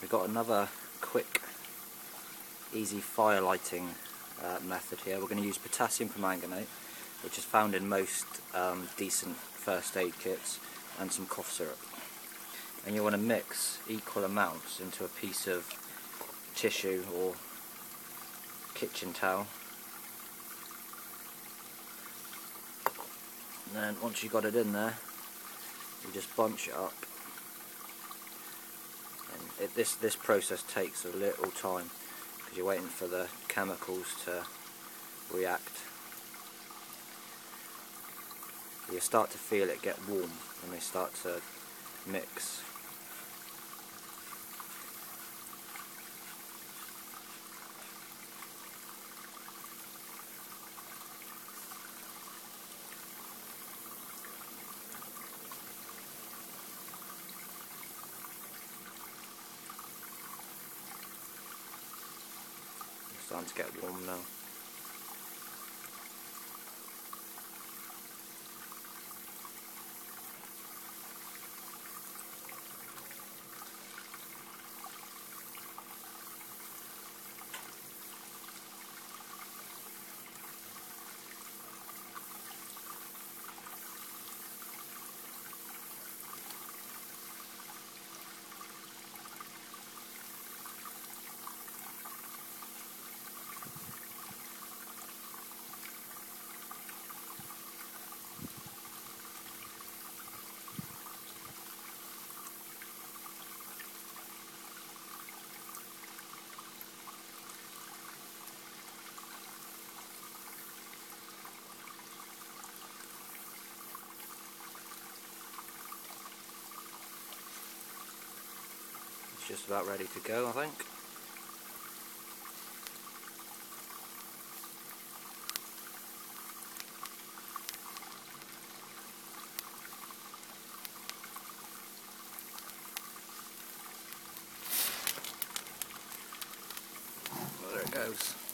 We've got another quick, easy fire lighting method here. We're going to use potassium permanganate, which is found in most decent first aid kits, and some cough syrup. And you want to mix equal amounts into a piece of tissue or kitchen towel. And then once you've got it in there, you just bunch it up. And this process takes a little time because you're waiting for the chemicals to react. You start to feel it get warm when they start to mix. It's starting to get warm now. It's just about ready to go, I think. Well, there it goes.